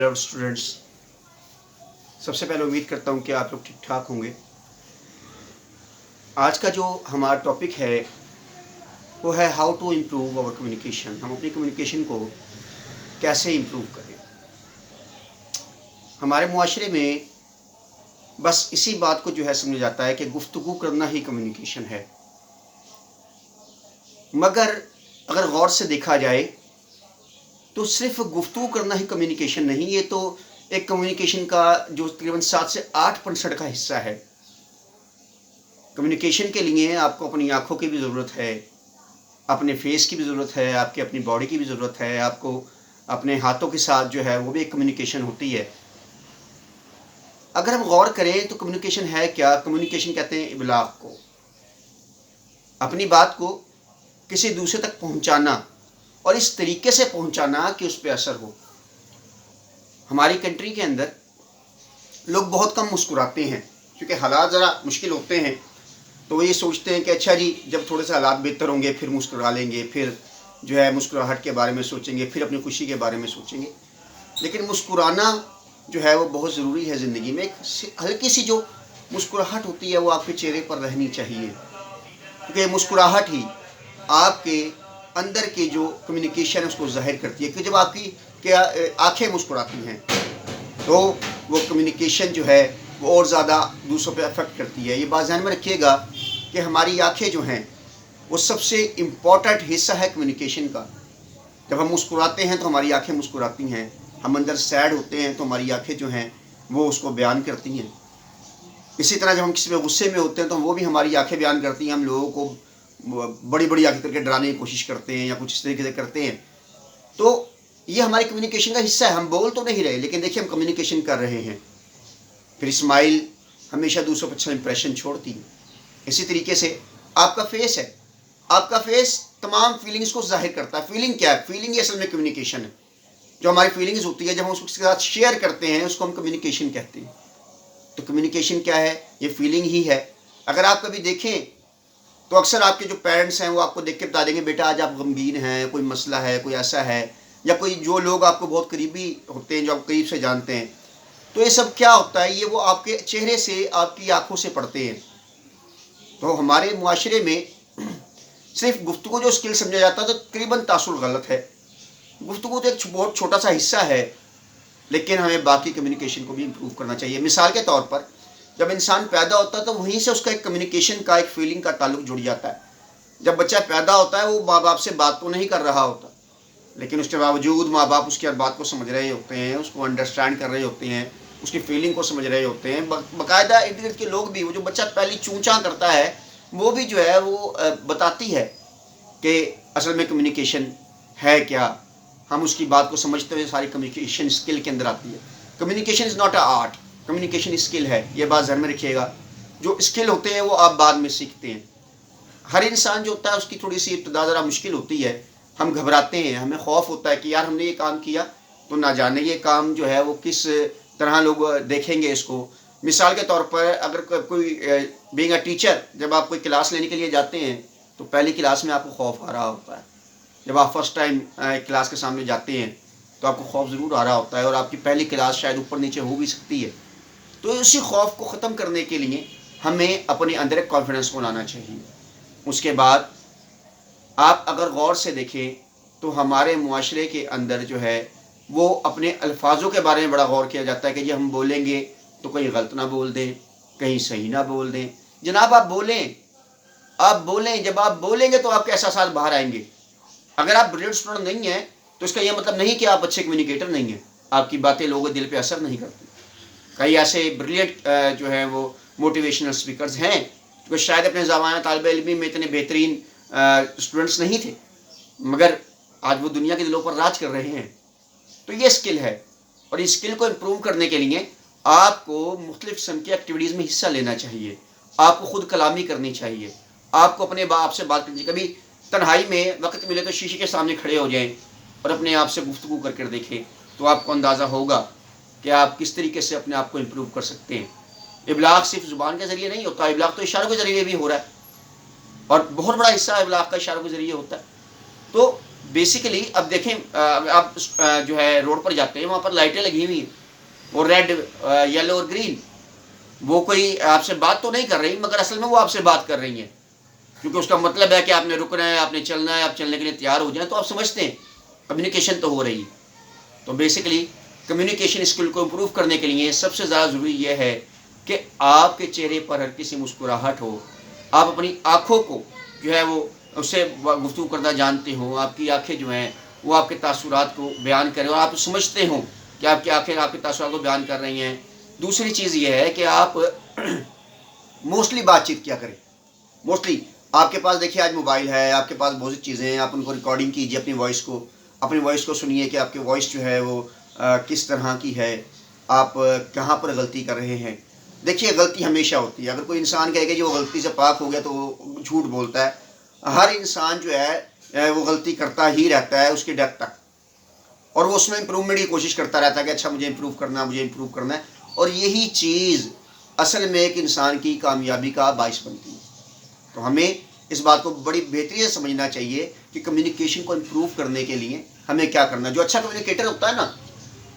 Students, سب سے پہلے امید کرتا ہوں کہ آپ لوگ ٹھیک ٹھاک ہوں گے۔ آج کا جو ہمارا ٹاپک ہے وہ ہے how to improve our communication. ہم اپنی کمیونیکیشن کو کیسے امپروو کریں۔ ہمارے معاشرے میں بس اسی بات کو جو ہے سمجھا جاتا ہے کہ گفتگو کرنا ہی کمیونیکیشن ہے، مگر اگر غور سے دیکھا جائے تو صرف گفتگو کرنا ہی کمیونیکیشن نہیں، یہ تو ایک کمیونیکیشن کا جو تقریباً 7 سے 8% کا حصہ ہے۔ کمیونیکیشن کے لیے آپ کو اپنی آنکھوں کی بھی ضرورت ہے، اپنے فیس کی بھی ضرورت ہے، آپ کی اپنی باڈی کی بھی ضرورت ہے، آپ کو اپنے ہاتھوں کے ساتھ جو ہے وہ بھی ایک کمیونیکیشن ہوتی ہے۔ اگر ہم غور کریں تو کمیونیکیشن ہے کیا؟ کمیونیکیشن کہتے ہیں ابلاغ کو، اپنی بات کو کسی دوسرے تک پہنچانا، اور اس طریقے سے پہنچانا کہ اس پہ اثر ہو۔ ہماری کنٹری کے اندر لوگ بہت کم مسکراتے ہیں، کیونکہ حالات ذرا مشکل ہوتے ہیں تو وہ یہ سوچتے ہیں کہ اچھا جی جب تھوڑے سے حالات بہتر ہوں گے پھر مسکرا لیں گے، پھر جو ہے مسکراہٹ کے بارے میں سوچیں گے، پھر اپنی خوشی کے بارے میں سوچیں گے۔ لیکن مسکرانا جو ہے وہ بہت ضروری ہے زندگی میں۔ ایک ہلکی سی جو مسکراہٹ ہوتی ہے وہ آپ کے چہرے پر رہنی چاہیے، کیونکہ مسکراہٹ ہی آپ کے اندر کی جو کمیونیکیشن ہے اس کو ظاہر کرتی ہے۔ کہ جب آپ کی آنکھیں مسکراتی ہیں تو وہ کمیونیکیشن جو ہے وہ اور زیادہ دوسروں پہ افیکٹ کرتی ہے۔ یہ بات ذہن میں رکھیے گا کہ ہماری آنکھیں جو ہیں وہ سب سے امپورٹنٹ حصہ ہے کمیونیکیشن کا۔ جب ہم مسکراتے ہیں تو ہماری آنکھیں مسکراتی ہیں، ہم اندر سیڈ ہوتے ہیں تو ہماری آنکھیں جو ہیں وہ اس کو بیان کرتی ہیں۔ اسی طرح جب ہم کسی پہ غصے میں ہوتے ہیں تو وہ بھی ہماری آنکھیں بیان کرتی ہیں، ہم لوگوں کو بڑی بڑی آنکھیں کر کے ڈرانے کی کوشش کرتے ہیں یا کچھ اس طریقے سے کرتے ہیں۔ تو یہ ہماری کمیونیکیشن کا حصہ ہے، ہم بول تو نہیں رہے لیکن دیکھیں ہم کمیونیکیشن کر رہے ہیں۔ پھر اسمائل ہمیشہ دوسروں پر اچھا امپریشن چھوڑتی ہے۔ اسی طریقے سے آپ کا فیس ہے، آپ کا فیس تمام فیلنگز کو ظاہر کرتا ہے۔ فیلنگ کیا ہے؟ فیلنگ اصل میں کمیونیکیشن ہے۔ جو ہماری فیلنگز ہوتی ہے جب ہم اس کے ساتھ شیئر کرتے ہیں اس کو ہم کمیونیکیشن کہتے ہیں۔ تو کمیونیکیشن کیا ہے؟ یہ فیلنگ ہی ہے۔ اگر آپ کبھی دیکھیں تو اکثر آپ کے جو پیرنٹس ہیں وہ آپ کو دیکھ کے بتا دیں گے بیٹا آج آپ غمگین ہیں، کوئی مسئلہ ہے، کوئی ایسا ہے، یا کوئی جو لوگ آپ کو بہت قریبی ہوتے ہیں جو آپ قریب سے جانتے ہیں، تو یہ سب کیا ہوتا ہے؟ یہ وہ آپ کے چہرے سے، آپ کی آنکھوں سے پڑھتے ہیں۔ تو ہمارے معاشرے میں صرف گفتگو جو اسکل سمجھا جاتا ہے تو تقریباً تاثر غلط ہے۔ گفتگو تو ایک بہت چھوٹا سا حصہ ہے، لیکن ہمیں باقی کمیونیکیشن کو بھی امپروو کرنا چاہیے۔ مثال کے طور پر جب انسان پیدا ہوتا ہے تو وہیں سے اس کا ایک کمیونیکیشن کا، ایک فیلنگ کا تعلق جڑ جاتا ہے۔ جب بچہ پیدا ہوتا ہے وہ ماں باپ سے بات تو نہیں کر رہا ہوتا، لیکن اس کے باوجود ماں باپ اس کی ہر بات کو سمجھ رہے ہوتے ہیں، اس کو انڈرسٹینڈ کر رہے ہوتے ہیں، اس کی فیلنگ کو سمجھ رہے ہوتے ہیں۔ باقاعدہ ارد گرد کے لوگ بھی، وہ جو بچہ پہلی چونچاں کرتا ہے وہ بھی جو ہے وہ بتاتی ہے کہ اصل میں کمیونیکیشن ہے کیا۔ ہم اس کی بات کو سمجھتے ہوئے ساری کمیونیکیشن اسکل کے اندر آتی ہے۔ Communication is not a art, communication skill ہے۔ یہ بات ذہن میں رکھیے گا، جو اسکل ہوتے ہیں وہ آپ بعد میں سیکھتے ہیں۔ ہر انسان جو ہوتا ہے اس کی تھوڑی سی ابتدا ذرا مشکل ہوتی ہے، ہم گھبراتے ہیں، ہمیں خوف ہوتا ہے کہ یار ہم نے یہ کام کیا تو نہ جانے یہ کام جو ہے وہ کس طرح لوگ دیکھیں گے اس کو۔ مثال کے طور پر اگر کوئی بینگ اے ٹیچر، جب آپ کوئی کلاس لینے کے لیے جاتے ہیں تو پہلی کلاس میں آپ کو خوف آ رہا ہوتا ہے۔ جب آپ فرسٹ ٹائم کلاس کے سامنے جاتے ہیں تو آپ کو خوف ضرور آ رہا ہوتا ہے، اور آپ کی پہلی کلاس شاید اوپر نیچے ہو بھی سکتی ہے۔ تو اسی خوف کو ختم کرنے کے لیے ہمیں اپنے اندر ایک کانفیڈنس کو لانا چاہیے۔ اس کے بعد آپ اگر غور سے دیکھیں تو ہمارے معاشرے کے اندر جو ہے وہ اپنے الفاظوں کے بارے میں بڑا غور کیا جاتا ہے کہ جی ہم بولیں گے تو کہیں غلط نہ بول دیں، کہیں صحیح نہ بول دیں۔ جناب آپ بولیں، آپ بولیں، جب آپ بولیں گے تو آپ کے احساسات باہر آئیں گے۔ اگر آپ بریلینٹ اسٹوڈنٹ نہیں ہیں تو اس کا یہ مطلب نہیں کہ آپ اچھے کمیونیکیٹر نہیں ہیں، آپ کی باتیں لوگوں کے دل پہ اثر نہیں کرتی۔ کئی ایسے بریلینٹ جو ہیں وہ موٹیویشنل اسپیکرز ہیں جو شاید اپنے زمانہ طالب علمی میں اتنے بہترین اسٹوڈنٹس نہیں تھے، مگر آج وہ دنیا کے دلوں پر راج کر رہے ہیں۔ تو یہ اسکل ہے، اور اس اسکل کو امپروو کرنے کے لیے آپ کو مختلف قسم کی ایکٹیویٹیز میں حصہ لینا چاہیے، آپ کو خود کلامی کرنی چاہیے، آپ کو اپنے باپ سے بات کرنی چاہیے۔ کبھی تنہائی میں وقت ملے تو شیشے کے سامنے کھڑے ہو جائیں اور اپنے آپ سے گفتگو کر کے دیکھیں، تو آپ کو اندازہ ہوگا کہ آپ کس طریقے سے اپنے آپ کو امپروو کر سکتے ہیں۔ ابلاغ صرف زبان کے ذریعے نہیں ہوتا، ابلاغ تو اشاروں کے ذریعے بھی ہو رہا ہے، اور بہت بڑا حصہ ابلاغ کا اشاروں کے ذریعے ہوتا ہے۔ تو بیسیکلی اب دیکھیں آپ جو ہے روڈ پر جاتے ہیں وہاں پر لائٹیں لگی ہوئی ہیں، وہ ریڈ، یلو اور گرین، وہ کوئی آپ سے بات تو نہیں کر رہی، مگر اصل میں وہ آپ سے بات کر رہی ہیں، کیونکہ اس کا مطلب ہے کہ آپ نے رکنا ہے، آپ نے چلنا ہے، آپ چلنے کے لیے تیار ہو جائیں، تو آپ سمجھتے ہیں کمیونیکیشن تو ہو رہی ہے۔ تو بیسیکلی کمیونیکیشن اسکل کو امپروو کرنے کے لیے سب سے زیادہ ضروری یہ ہے کہ آپ کے چہرے پر ہر کسی مسکراہٹ ہو، آپ اپنی آنکھوں کو جو ہے وہ اس سے گفتگو کرنا جانتے ہوں، آپ کی آنکھیں جو ہیں وہ آپ کے تاثرات کو بیان کریں اور آپ سمجھتے ہوں کہ آپ کی آنکھیں آپ کے تاثرات کو بیان کر رہی ہیں۔ دوسری چیز یہ ہے کہ آپ موسٹلی بات چیت کیا کریں، موسٹلی آپ کے پاس دیکھیے آج موبائل ہے، آپ کے پاس بہت سی چیزیں ہیں، آپ ان کو ریکارڈنگ کیجیے، اپنی وائس کو سنیے کہ آپ کی وائس جو ہے وہ کس طرح کی ہے، آپ کہاں پر غلطی کر رہے ہیں۔ دیکھیے غلطی ہمیشہ ہوتی ہے، اگر کوئی انسان کہے کہ جو غلطی سے پاک ہو گیا تو وہ جھوٹ بولتا ہے۔ ہر انسان جو ہے وہ غلطی کرتا ہی رہتا ہے اس کی ڈیتھ تک، اور وہ اس میں امپرومنٹ کی کوشش کرتا رہتا ہے کہ اچھا مجھے امپروو کرنا ہے، اور یہی چیز اصل میں ایک انسان کی کامیابی کا باعث بنتی ہے۔ تو ہمیں اس بات کو بڑی بہتری سے سمجھنا چاہیے کہ کمیونیکیشن کو امپروو کرنے کے لیے ہمیں کیا کرنا ہے۔ جو اچھا کمیونیکیٹر ہوتا ہے نا،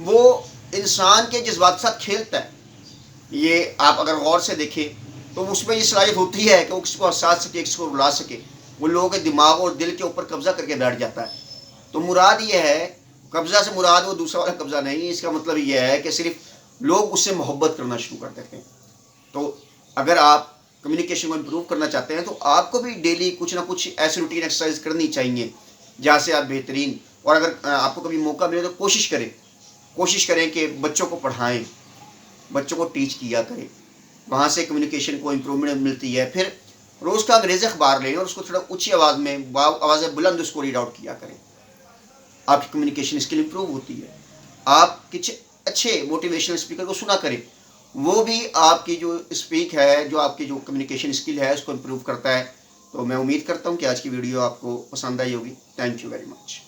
وہ انسان کے جذبات کے ساتھ کھیلتا ہے۔ یہ آپ اگر غور سے دیکھیں تو اس میں یہ صلاحیت ہوتی ہے کہ وہ کسی کو ہنسا سکے، کسی کو رلا سکے، وہ لوگوں کے دماغ اور دل کے اوپر قبضہ کر کے بیٹھ جاتا ہے۔ تو مراد یہ ہے، قبضہ سے مراد وہ دوسرا والا قبضہ نہیں، اس کا مطلب یہ ہے کہ صرف لوگ اس سے محبت کرنا شروع کر دیتے ہیں۔ تو اگر آپ کمیونیکیشن کو امپروو کرنا چاہتے ہیں تو آپ کو بھی ڈیلی کچھ نہ کچھ ایسی روٹین ایکسرسائز کرنی چاہیے جہاں سے آپ بہترین، اور اگر آپ کو کبھی موقع ملے تو کوشش کریں کہ بچوں کو پڑھائیں، بچوں کو ٹیچ کیا کریں، وہاں سے کمیونیکیشن کو امپرومنٹ ملتی ہے۔ پھر روز کا انگریزی اخبار لیں اور اس کو تھوڑا اونچی آواز میں، آواز بلند اس کو ریڈ آؤٹ کیا کریں، آپ کی کمیونیکیشن اسکل امپروو ہوتی ہے۔ آپ کچھ اچھے موٹیویشنل اسپیکر کو سنا کریں، وہ بھی آپ کی جو اسپیک ہے، جو آپ کی جو کمیونیکیشن اسکل ہے اس کو امپروو کرتا ہے۔ تو میں امید کرتا ہوں کہ آج کی ویڈیو آپ کو پسند آئی ہوگی۔ Thank you very much.